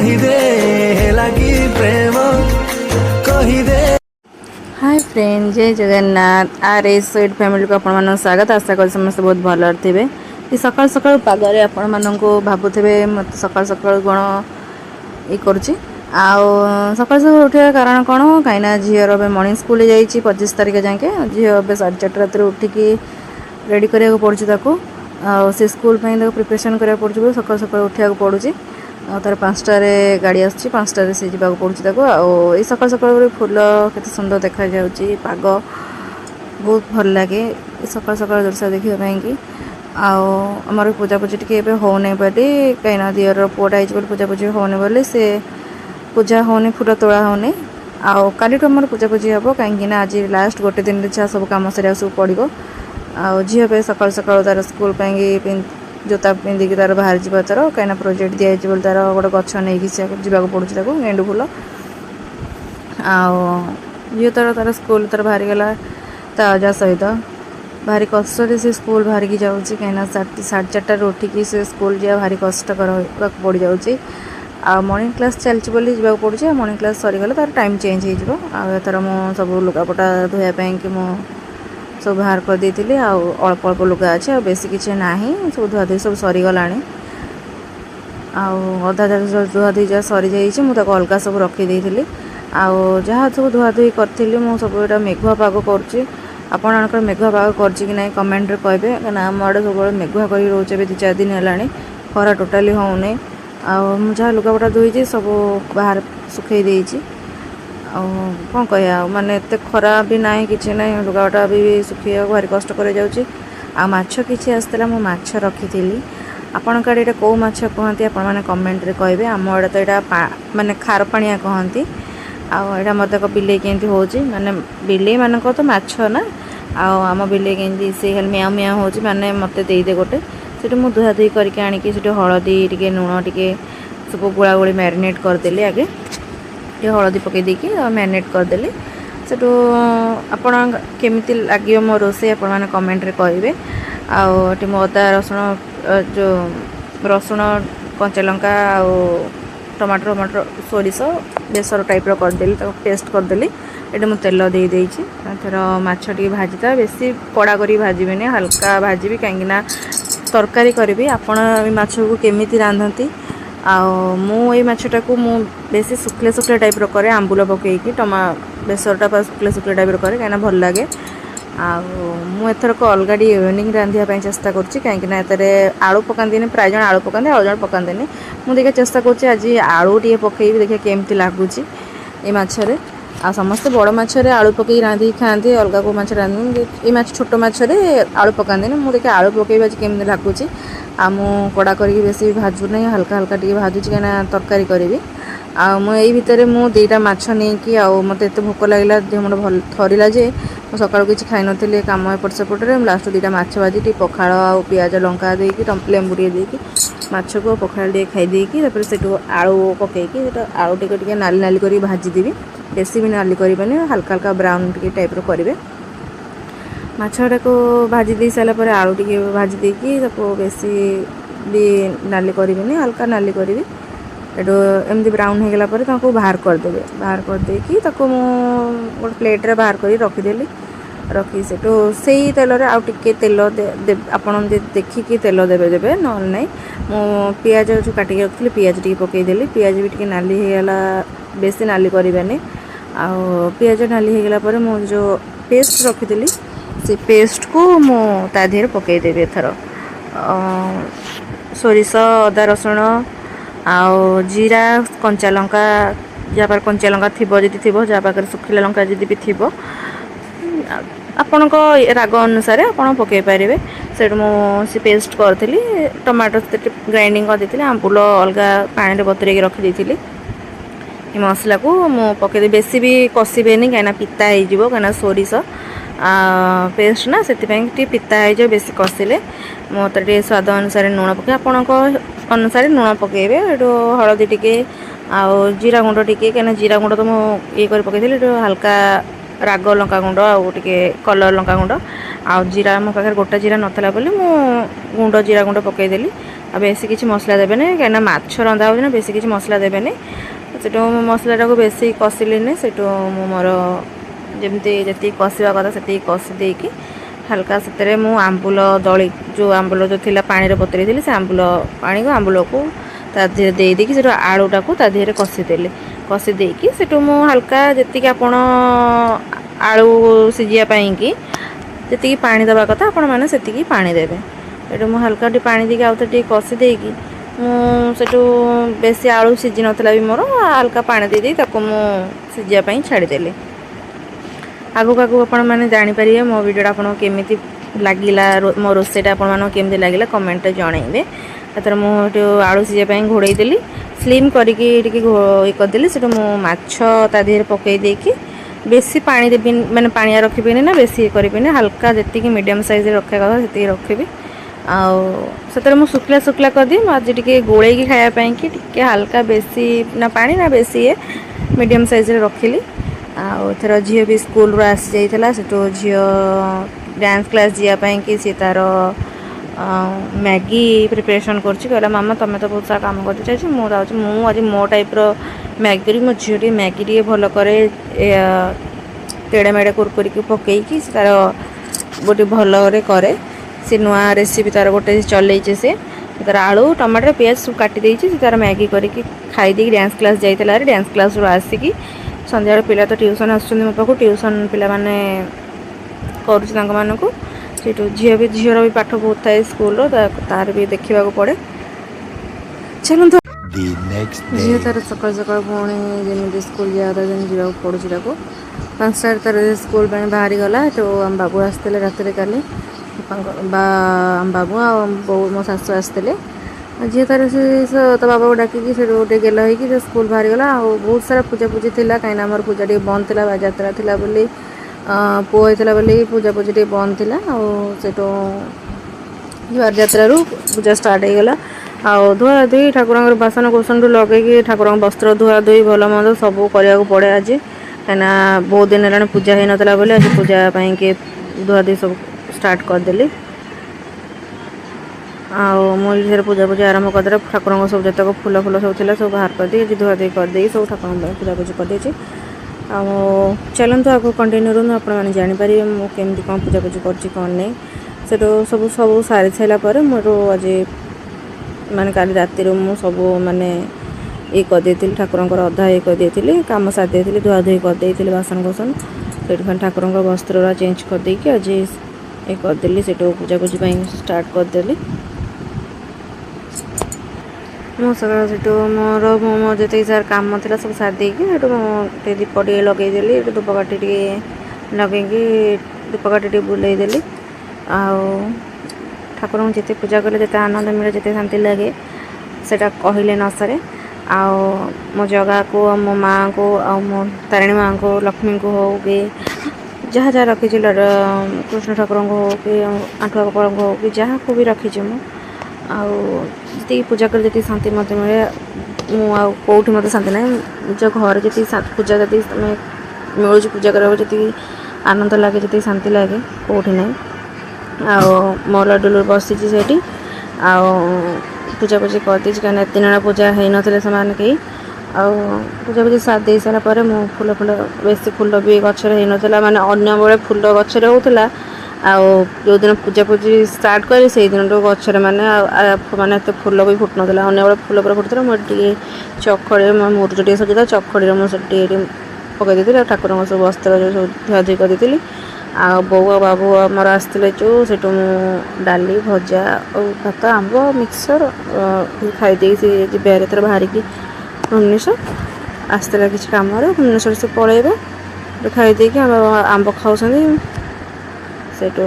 कहिदे लगी प्रेम कहिदे। Hi friend, जय Jagannath. R S sweet family को आपण स्वागत। आशा कर समस्त बहुत भल थे। ये सकाल सकाल पागरे आपण मानक भावुवे मत सकाल सकाल कौन ये करुच्ची सकाल सकाल उठा कारण कौन कहीं झीर मॉर्निंग स्कूल जाइए 25 तारीख जाके झील 4:30 रात उठिकी रेडी कराया पड़ू से स्कूल प्रिपरेशन कराया पड़ू। सकाल सकाल उठा पड़ू तार 5टार गाड़ी आसी 5टार से जावाक पड़ू। सकाल सकाल फुल केते सुंदर देखा जाउची पाग बहुत भल लगे सकाल सकाल दृश्य देखापी। आमर पूजापूजी टी होने बोली कहीं दियर पुआटा हो पूजापूजी होने बोली से पूजा होने फुल तोड़ा होने काली आम पूजापूजी हम कहीं आज लास्ट गोटे दिन सब कम सर सब पड़ो। झील पे सकाल सकाल तार स्कूल जोता पिंधिकी तार बाहर जा तार कहीं प्रोजेक्ट दिखाई बोली तार गोटे गच नहीं जावाक पड़ू गेंडु फुल झील तार स्कूल तार बाहरी गला ता अजा सहित भारी कष्ट से स्कूल बाहर की जाऊँगी कहीं 4:30 उठिकी से स्कूल जा भारी कष्टकर पड़ जाऊँगी। मॉर्निंग क्लास चलती बोली जावाक पड़ू। मॉर्निंग क्लास सरीगले तार टाइम चेंज होर मु सब लुगापटा धोयापाई कि मु सब बाहर कर देती। अल्प अल्प लुगा अच्छे बेसी किसी ना सब धुआधुई सब सरीगला अधा धुआधुई जहाँ सरी जाइए मुझे अलग सब रखीदी जहाँ सब धुआधुई करी मु सब यहाँ मेघुआ पाग कर आपणकर मेघुआ पाग कर कमेंट रे कहे कहीं आम आड़े सब मेघुआ कर रोचे 2-4 दिन है खरा टोटाली होने जहाँ लुगापटा धोई सब बाहर सुखे देती कौन कह माने एत खरा भी ना कि ना लुगापटा भी सुखा भारी कष्ट कर जाऊँगी। माछ कि आसला मु माछ रखी आपण आड़े ये कौ माछ कहती आपने कमेंट रे कहे। आम आड़े तो यहाँ माने खार पाणिया कहती आटा मत बिले केमती हो माने बिले मान तो माछ ना आम बिले केमती से खाली म्याँ म्याँ हो माने मत देदे गोटे से मुझे धुआधुई करके आणिकी हलदी टे लुण टे सब गोला गोली मैरिनेट करदेली आगे हलदी पकई देकी मैरिनेट करदेली से आपण केमिति लगे मो रोसे आपने कमेंट रे कहे। आटे मो अदा रसुण जो रसुण कंचा लंका टमाटर टमाटर सोरिष बेसर टाइप करदेली पेस्ट करदेली। ये मुझे तेल दे देती थर माछ टी भाजीता बेसी कड़ा करी भाजबी हल्का भाजबी कहीं तरकारी करी। आपण माछ को केमिति रांधती मुझे माछटा को मु बेसी सुखले सुखले टाइप करे आंबुल पकईकी टमा बेसरटा सुखले सुखले टाइप करे कहीं भल लगे। मुझरक अलग इवनिंग रांधापी चेष्टा करें आलू पकाती प्राय जन आलू पकाते आलू जन पकाते मुझे चेष्टा कर आज आलू टे पकईबी देखिए केमती लगुच ये मछरे समस्ते बड़ मछरे आलू पकई रांधि खाती अलग को माछ रांधि ये माछ छोट मछरे आलू पकाती मुझे आलू पकई आज केमती लगुच कड़ा करके बेसी भाजू ना हल्का हल्का टे भाजुची कहीं तरकारी करी मुझे भितर मु 2टा माछ नहीं मत एत भोक लगे देह मुझे भल थरला जे सका किसी खाई नी कम एपट सेपटे लास्ट 2टा माछ भाजी टी पखाड़ आ पिज लंका देकी लेंबू टे देकी माछ को पखाड़ टे खाईदेकी से आलू पकईकी आलू टे नाली नाली कर भाजीदेवी बेसी भी नाली करनी हल्का हल्का ब्राउन टे टाइप करेंगे। माछटा को भाजी दे सारापर आलू टे भाजी देकी बेसी भी नाली करी हल्का नाली करी एमती ब्राउन हो गला बाहर करदे बाहर करदेकी गोटे प्लेट रे बाहर कर रखीदेली रखी से तेल आउे तेल आपड़ देखिकी तेल देवे देवे ना ना मो पिज जो काटिक रखी पिज टी पकईदेली पिज भी टी नाली होगला बेसी नाली करवानी पिज नाली होगला मो जो पेस्ट रखीदी से पेस्ट को मु तादेह पकईदेवी एथर सोरिष अदा रसुण आउ जीरा कंचा लंका जहाँ पाखे कंचा लंका थी जदि जहाँ पाखे सुखिला लंका जदि भी थी आपण राग अनुसार आप पकई पारे से मुझे पेस्ट करी टमाटो ग्राइंडिंग करदी आंबुल अलग पानी बतुरे रखी ये मसला को मु पकईदे बेसी भी कषिबेनी कहीं पिता हो कहीं सोरिष पेस्ट ना से पिता हो बेसी कषिले मुझे स्वाद अनुसार लुण पकई आपण अनुसार लुण पकईबे हलदी टिके जीरा गुंड टिके कहीं जीरा गुंड तो मुझे ये पकई हल्का राग लंका गुंड आगे कलर लंका गुंड आ जीरा मो पाखे गोटा जीरा नाला बोली मु गुंड जीरा गुंड पकईदेली ଆଉ ବେଶୀ କିଛି ମସଲା ଦେବେନି କାହିଁକିନା ମାଛ ରନ୍ଧା ହେଉଛି ନା, ବେଶୀ କିଛି ମସଲା ଦେବେନି। ସେଠୁ ମୁଁ ମସଲାଟାକୁ ବେଶୀ କଷିଲିନି, ସେଠୁ ମୁଁ ମୋର ଯେମିତି ଯେତିକି କଷିବା କଥା ସେତିକି କଷି ଦେଇକି ହାଲକା ସେଥିରେ ମୁଁ ଆମ୍ବୁଲ ଦଳି ଯେଉଁ ଆମ୍ବୁଲ ଯେଉଁ ଥିଲା ପାଣିରେ ବତୁରେଇଥିଲି, ସେ ଆମ୍ବୁଲକୁ ତା ଦେହରେ ଦେଇକି ସେଠୁ ଆଳୁଟାକୁ ତା ଦେହରେ କଷିଦେଲି। କଷି ଦେଇକି ସେଠୁ ମୁଁ ହାଲକା ଯେତିକି ଆପଣ ଆଳୁ ସିଝିବା ପାଇଁକି ଯେତିକି ପାଣି ଦେବା କଥା ଆପଣମାନେ ସେତିକି ପାଣି ଦେବେ। ସେଠୁ ମୁଁ ହାଲକା ଟିକେ ପାଣି ଦେଇକି ଆଉ ଥରେ ଟିକେ କଷି ଦେଇକି ମୁଁ ସେଠୁ ବେଶୀ ଆଳୁ ସିଝି ନଥିଲା ବି ମୋର, ହାଲକା ପାଣି ଦେଇଦେଇ ତାକୁ ମୁଁ ସିଝିବା ପାଇଁ ଛାଡ଼ିଦେଲି। ଆଗକୁ ଆପଣମାନେ ଜାଣିପାରିବେ ମୋ ଭିଡ଼ିଓଟା ଆପଣଙ୍କୁ କେମିତି ଲାଗିଲା, ମୋ ରୋଷେଇଟା ଆପଣମାନଙ୍କୁ କେମିତି ଲାଗିଲା କମେଣ୍ଟରେ ଜଣାଇବେ। ଏଥର ମୁଁ ଏଠୁ ଆଳୁ ସିଝିବା ପାଇଁ ଘୋଡ଼େଇ ଦେଲି, ସ୍ଲିମ୍ କରିକି ଟିକେ ଇଏ କରିଦେଲି। ସେଠୁ ମୁଁ ମାଛ ତା ଦେହରେ ପକାଇ ଦେଇକି ବେଶୀ ପାଣି ଦେବିନି, ମାନେ ପାଣିଆ ରଖିବିନି ନା ବେଶୀ ଇଏ କରିବିନି, ହାଲକା ଯେତିକି ମିଡ଼ିୟମ୍ ସାଇଜ୍ରେ ରଖିବା କଥା ସେତିକି ରଖିବି। ଆଉ ସେଥିରେ ମୁଁ ଶୁଖିଲା କରିଦିଏ। ମୁଁ ଆଜି ଟିକେ ଗୋଳେଇକି ଖାଇବା ପାଇଁକି ଟିକେ ହାଲକା ବେଶୀ ନା ପାଣି ନା ବେଶୀ ମିଡ଼ିୟମ୍ ସାଇଜ୍ରେ ରଖିଲି। ଆଉ ଏଥର ଝିଅ ବି ସ୍କୁଲରୁ ଆସିଯାଇଥିଲା, ସେଠୁ ଝିଅ ଡ୍ୟାନ୍ସ କ୍ଲାସ୍ ଯିବା ପାଇଁକି ସେ ତା'ର ମ୍ୟାଗି ପ୍ରିପାରେସନ୍ କରୁଛି। କହିଲା ମାମା ତୁମେ ତ ବହୁତ ସାରା କାମ କରିଦେଇଛ, ମୁଁ ଯାଉଛି ମୁଁ ଆଜି ମୋ ଟାଇପ୍ର ମ୍ୟାଗି କରିବି। ମୋ ଝିଅ ଟିକେ ମ୍ୟାଗି ଟିକେ ଭଲ କରେ, ତେଢ଼େ ମେଢ଼େ କୁରକୁରିକି ପକେଇକି ସେ ତା'ର ଗୋଟେ ଭଲରେ କରେ। ସେ ନୂଆ ରେସିପି ତା'ର ଗୋଟେ ଚଲେଇଛି। ସେ ତା'ର ଆଳୁ ଟମାଟର ପିଆଜ ସବୁ କାଟି ଦେଇଛି। ସେ ତା'ର ମ୍ୟାଗି କରିକି ଖାଇ ଦେଇକି ଡ୍ୟାନ୍ସ କ୍ଲାସ୍ ଯାଇଥିଲା। ଡ୍ୟାନ୍ସ କ୍ଲାସ୍ରୁ ଆସିକି ସନ୍ଧ୍ୟାବେଳେ ପିଲା ତ ଟ୍ୟୁସନ୍ ଆସୁଛନ୍ତି ମୋ ପାଖକୁ, ଟ୍ୟୁସନ୍ ପିଲାମାନେ କରୁଛି ତାଙ୍କମାନଙ୍କୁ। ସେଇଠୁ ଝିଅର ବି ପାଠ ବହୁତ ଥାଏ ସ୍କୁଲର, ତାର ବି ଦେଖିବାକୁ ପଡ଼େ। ଚାଲନ୍ତୁ। ଝିଅ ତାର ସକାଳୁ ପୁଣି ଯେମିତି ସ୍କୁଲ ଯିବା କଥା ଯେମିତି ଯିବାକୁ ପଡ଼ୁଛି ତାକୁ। 5ଟାରେ ତାର ସ୍କୁଲ ପାଇଁ ବାହାରିଗଲା। ତ ଆମ ବାବୁ ଆସିଥିଲେ ରାତିରେ କାଲି, ଆମ ବାବୁ ଆଉ ବୋଉ ମୋ ଶାଶୁ ଆସିଥିଲେ। ଝିଅ ତାର ତା ବାବାକୁ ଡାକିକି ସେଠୁ ଗୋଟେ ଗେଲ ହେଇକି ସେ ସ୍କୁଲ ବାହାରିଗଲା। ଆଉ ବହୁତ ସାରା ପୂଜାପୂଜି ଥିଲା, କାହିଁକିନା ଆମର ପୂଜା ଟିକେ ବନ୍ଦ ଥିଲା, ଯାତ୍ରା ଥିଲା ବୋଲି, ପୁଅ ହେଇଥିଲା ବୋଲି ପୂଜାପୂଜି ଟିକେ ବନ୍ଦ ଥିଲା। ଆଉ ସେଠୁ ଯାତ୍ରାରୁ ପୂଜା ଷ୍ଟାର୍ଟ ହେଇଗଲା। ଆଉ ଧୁଆଧୁଇ ଠାକୁରଙ୍କର ବାସନ କୁସନରୁ ଲଗେଇକି ଠାକୁରଙ୍କ ବସ୍ତ୍ର ଧୁଆଧୁଇ ଭଲ ମନ୍ଦ ସବୁ କରିବାକୁ ପଡ଼େ ଆଜି, କାହିଁକିନା ବହୁତ ଦିନ ହେଲାଣି ପୂଜା ହେଇନଥିଲା ବୋଲି ଆଜି ପୂଜା ପାଇଁକି ଧୁଆଧୁଇ ସବୁ ଷ୍ଟାର୍ଟ କରିଦେଲି। ଆଉ ମୁଁ ଏଠାରେ ପୂଜାପୂଜି ଆରମ୍ଭ କରିଦେଲା। ଠାକୁରଙ୍କ ସବୁ ଯେତେକ ଫୁଲ ସବୁ ଥିଲା ସବୁ ବାହାର କରିଦେଇ ଆଜି ଧୁଆଧୁଇ କରିଦେଇ ସବୁ ଠାକୁରଙ୍କ ପାଇଁ ପୂଜାପୂଜି କରିଦେଇଛି। ଆଉ ଚାଲନ୍ତୁ ଆଗକୁ କଣ୍ଟିନ୍ୟୁ ରୁହନ୍ତୁ, ଆପଣମାନେ ଜାଣିପାରିବେ ମୁଁ କେମିତି କ'ଣ ପୂଜାପୂଜି କରୁଛି କ'ଣ ନାହିଁ। ସେଠୁ ସବୁ ସାରି ସାରିଲା ପରେ ମୋର ଆଜି ମାନେ କାଲି ରାତିରୁ ମୁଁ ସବୁ ମାନେ ଇଏ କରିଦେଇଥିଲି, ଠାକୁରଙ୍କର ଅଧା ଇଏ କରିଦେଇଥିଲି, କାମ ସାରି ଦେଇଥିଲି, ଧୁଆଧୁଇ କରିଦେଇଥିଲି ବାସନ କୁସନ। ସେଇଠୁ ଖାଲି ଠାକୁରଙ୍କ ବସ୍ତ୍ରଟା ଚେଞ୍ଜ କରିଦେଇକି ଆଜି ଇଏ କରିଦେଲି। ସେଇଠୁ ପୂଜାପୂଜି ପାଇଁ ଷ୍ଟାର୍ଟ କରିଦେଲି। ମୁଁ ସକାଳୁ ସେଠୁ ମୋର ଯେତିକି ସାରା କାମ ଥିଲା ସବୁ ସାରି ଦେଇକି ସେଠୁ ମୁଁ ଟିକେ ଦୀପ ଟିକେ ଲଗେଇଦେଲି। ଏଠୁ ଧୂପକାଠି ଟିକେ ଲଗେଇକି ଧୂପକାଠି ଟିକେ ବୁଲେଇଦେଲି। ଆଉ ଠାକୁରଙ୍କୁ ଯେତେ ପୂଜା କଲେ ଯେତେ ଆନନ୍ଦ ମିଳେ, ଯେତେ ଶାନ୍ତି ଲାଗେ ସେଇଟା କହିଲେ ନ ସରେ। ଆଉ ମୋ ଜଗାକୁ ଆଉ ମୋ ମାଆଙ୍କୁ ଆଉ ମୋ ତାରିଣୀ ମାଆଙ୍କୁ, ଲକ୍ଷ୍ମୀଙ୍କୁ ହଉ କି ଯାହା ରଖିଛି, କୃଷ୍ଣ ଠାକୁରଙ୍କୁ ହଉ କି ଆଣ୍ଠୁଆ ଗୋପାଳଙ୍କୁ ହଉ କି ଯାହାକୁ ବି ରଖିଛି ମୁଁ, ଆଉ ଯେତିକି ପୂଜା କଲେ ଯେତିକି ଶାନ୍ତି ମୋତେ ମିଳେ, ମୁଁ ଆଉ କେଉଁଠି ମୋତେ ଶାନ୍ତି ନାହିଁ। ନିଜ ଘରେ ଯେତିକି ପୂଜା ଯେତିକି ମିଳୁଛି ପୂଜା କରିବାକୁ, ଯେତିକି ଆନନ୍ଦ ଲାଗେ, ଯେତିକି ଶାନ୍ତି ଲାଗେ କେଉଁଠି ନାହିଁ। ଆଉ ମୋ ଲଡ଼ୁଲୁ ବସିଛି ସେଇଠି, ଆଉ ପୂଜାପୂଜି କରିଦେଇଛି, କାହିଁକିନା ଏତେ ଦିନ ପୂଜା ହେଇନଥିଲେ ସେମାନେ କେହି। ଆଉ ପୂଜାପୂଜି ସାରି ଦେଇ ସାରିଲା ପରେ ମୁଁ ଫୁଲ ବେଶୀ ଫୁଲ ବି ଗଛରେ ହେଇନଥିଲା, ମାନେ ଅନ୍ୟ ବେଳେ ଫୁଲ ଗଛରେ ହେଉଥିଲା। ଆଉ ଯେଉଁଦିନ ପୂଜାପୂଜି ଷ୍ଟାର୍ଟ କଲି ସେଇଦିନଠୁ ଗଛରେ ମାନେ ଏତେ ଫୁଲ ବି ଫୁଟୁନଥିଲା। ଅନ୍ୟବେଳେ ଫୁଲ ପୁରା ଫୁଟୁଥିଲା। ମୁଁ ଟିକେ ଚଖଡ଼ିରେ ମୋ ମୁରୁଜ ଟିକେ ସଜେଇଥିଲା, ଚଖଡ଼ିରେ ମୁଁ ସେଠି ଟିକେ ପକାଇ ଦେଇଥିଲି। ଆଉ ଠାକୁରଙ୍କ ସବୁ ବସ୍ତ୍ର ସବୁ ଧୁଆଧୁଇ କରିଦେଇଥିଲି। ଆଉ ବୋଉ ଆଉ ବାବୁ ଆମର ଆସିଥିଲେ ସେଠୁ ମୁଁ ଡାଲି, ଭଜା ଆଉ ଭାତ, ଆମ୍ବ, ମିକ୍ସଚର ଖାଇଦେଇ ସେ ଯିବେ ଏଥର ବାହାରିକି ଭୁବନେଶ୍ୱର। ଆସିଥିଲା କିଛି କାମରେ, ଭୁବନେଶ୍ୱର ସେ ପଳେଇବେ। ଖାଇ ଦେଇକି ଆମ୍ବ ଖାଉଛନ୍ତି। ସେଇଠୁ